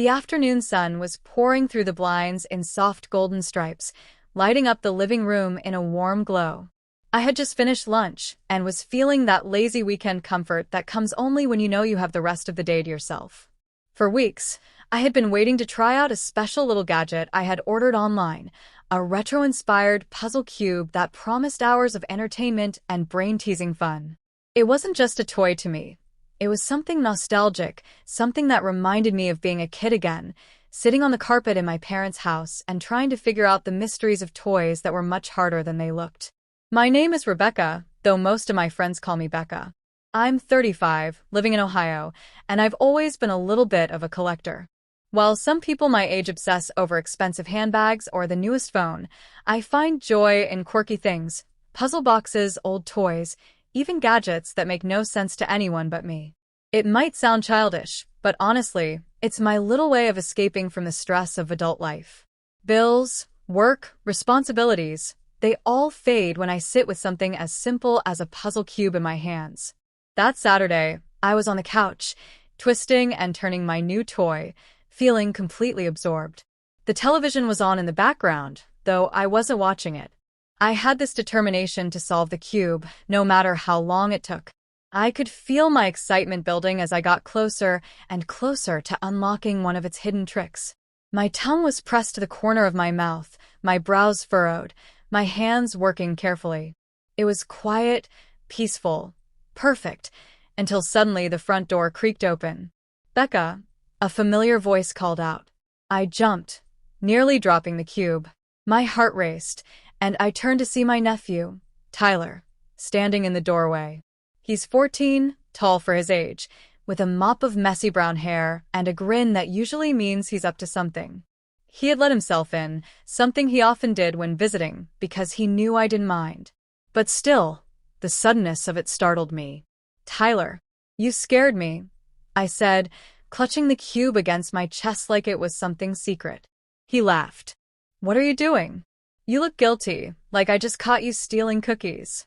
The afternoon sun was pouring through the blinds in soft golden stripes, lighting up the living room in a warm glow. I had just finished lunch and was feeling that lazy weekend comfort that comes only when you know you have the rest of the day to yourself. For weeks, I had been waiting to try out a special little gadget I had ordered online, a retro-inspired puzzle cube that promised hours of entertainment and brain-teasing fun. It wasn't just a toy to me. It was something nostalgic, something that reminded me of being a kid again, sitting on the carpet in my parents' house and trying to figure out the mysteries of toys that were much harder than they looked. My name is Rebecca, though most of my friends call me Becca. I'm 35, living in Ohio, and I've always been a little bit of a collector. While some people my age obsess over expensive handbags or the newest phone, I find joy in quirky things, puzzle boxes, old toys, even gadgets that make no sense to anyone but me. It might sound childish, but honestly, it's my little way of escaping from the stress of adult life. Bills, work, responsibilities, they all fade when I sit with something as simple as a puzzle cube in my hands. That Saturday, I was on the couch, twisting and turning my new toy, feeling completely absorbed. The television was on in the background, though I wasn't watching it. I had this determination to solve the cube, no matter how long it took. I could feel my excitement building as I got closer and closer to unlocking one of its hidden tricks. My tongue was pressed to the corner of my mouth, my brows furrowed, my hands working carefully. It was quiet, peaceful, perfect, until suddenly the front door creaked open. "Becca," a familiar voice called out. I jumped, nearly dropping the cube. My heart raced, and I turned to see my nephew, Tyler, standing in the doorway. He's 14, tall for his age, with a mop of messy brown hair and a grin that usually means he's up to something. He had let himself in, something he often did when visiting, because he knew I didn't mind. But still, the suddenness of it startled me. "Tyler, you scared me," I said, clutching the cube against my chest like it was something secret. He laughed. "What are you doing? You look guilty, like I just caught you stealing cookies."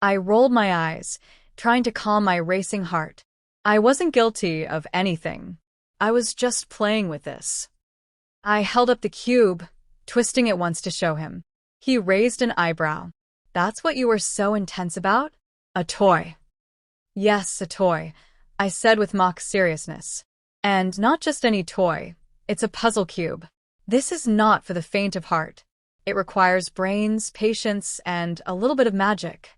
I rolled my eyes, trying to calm my racing heart. I wasn't guilty of anything. I was just playing with this. I held up the cube, twisting it once to show him. He raised an eyebrow. "That's what you were so intense about? A toy?" "Yes, a toy," I said with mock seriousness. "And not just any toy. It's a puzzle cube. This is not for the faint of heart. It requires brains, patience, and a little bit of magic."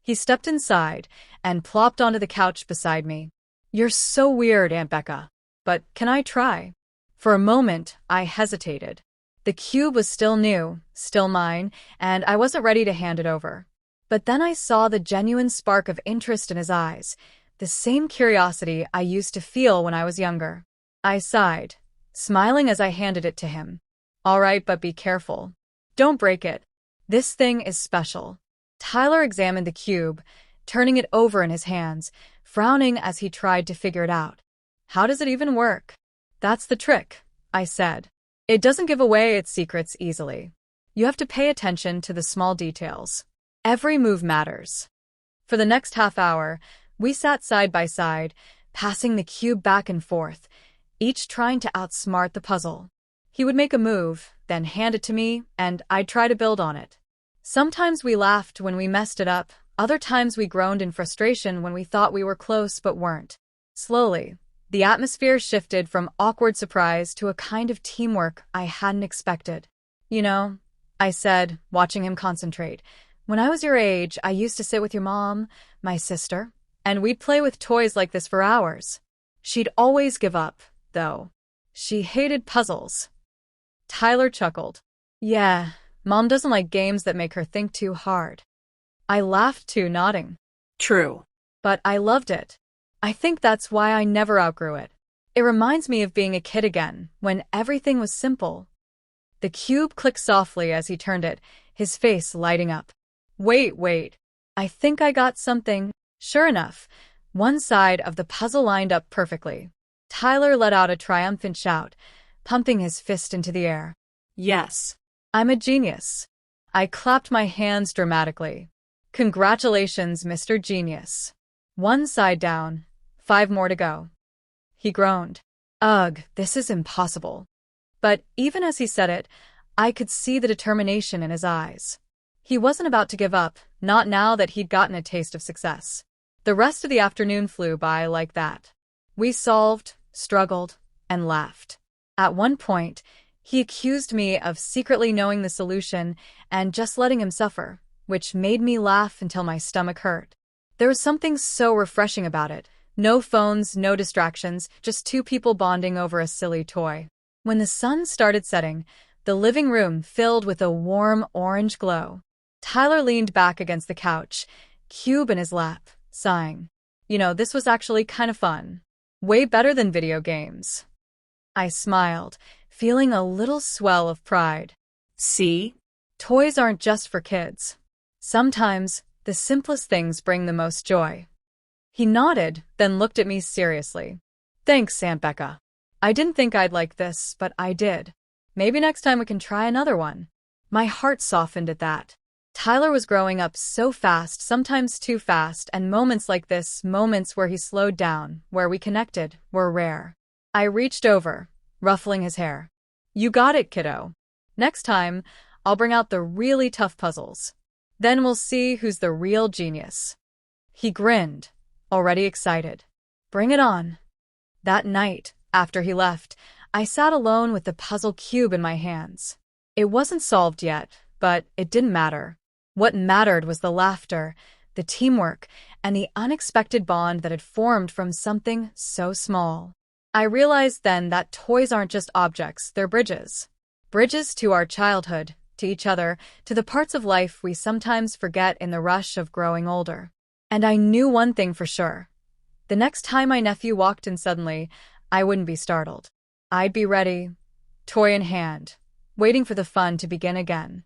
He stepped inside and plopped onto the couch beside me. "You're so weird, Aunt Becca. But can I try?" For a moment, I hesitated. The cube was still new, still mine, and I wasn't ready to hand it over. But then I saw the genuine spark of interest in his eyes, the same curiosity I used to feel when I was younger. I sighed, smiling as I handed it to him. "All right, but be careful. Don't break it. This thing is special." Tyler examined the cube, turning it over in his hands, frowning as he tried to figure it out. "How does it even work?" "That's the trick," I said. "It doesn't give away its secrets easily. You have to pay attention to the small details. Every move matters." For the next half hour, we sat side by side, passing the cube back and forth, each trying to outsmart the puzzle. He would make a move, then hand it to me, and I'd try to build on it. Sometimes we laughed when we messed it up, other times we groaned in frustration when we thought we were close but weren't. Slowly, the atmosphere shifted from awkward surprise to a kind of teamwork I hadn't expected. "You know," I said, watching him concentrate, "when I was your age, I used to sit with your mom, my sister, and we'd play with toys like this for hours. She'd always give up, though. She hated puzzles." Tyler chuckled. "Yeah, Mom doesn't like games that make her think too hard." I laughed too, nodding. True. But I loved it. I think that's why I never outgrew it. It reminds me of being a kid again, when everything was simple. The cube clicked softly as he turned it, his face lighting up. Wait. I think I got something." Sure enough, one side of the puzzle lined up perfectly. Tyler let out a triumphant shout, pumping his fist into the air. "Yes. I'm a genius." I clapped my hands dramatically. "Congratulations, Mr. Genius. One side down, 5 more to go." He groaned. Ugh, this is impossible. But even as he said it, I could see the determination in his eyes. He wasn't about to give up, not now that he'd gotten a taste of success. The rest of the afternoon flew by like that. We solved, struggled, and laughed. At one point, he accused me of secretly knowing the solution and just letting him suffer, which made me laugh until my stomach hurt. There was something so refreshing about it. No phones, no distractions, just two people bonding over a silly toy. When the sun started setting, the living room filled with a warm orange glow. Tyler leaned back against the couch, cube in his lap, sighing. This was actually kind of fun. Way better than video games. I smiled, feeling a little swell of pride. See? Toys aren't just for kids. Sometimes, the simplest things bring the most joy. He nodded, then looked at me seriously. Thanks, Aunt Becca. I didn't think I'd like this, but I did. Maybe next time we can try another one. My heart softened at that. Tyler was growing up so fast, sometimes too fast, and moments like this, moments where he slowed down, where we connected, were rare. I reached over, ruffling his hair. You got it, kiddo. Next time, I'll bring out the really tough puzzles. Then we'll see who's the real genius. He grinned, already excited. Bring it on. That night, after he left, I sat alone with the puzzle cube in my hands. It wasn't solved yet, but it didn't matter. What mattered was the laughter, the teamwork, and the unexpected bond that had formed from something so small. I realized then that toys aren't just objects, they're bridges. Bridges to our childhood, to each other, to the parts of life we sometimes forget in the rush of growing older. And I knew one thing for sure. The next time my nephew walked in suddenly, I wouldn't be startled. I'd be ready, toy in hand, waiting for the fun to begin again.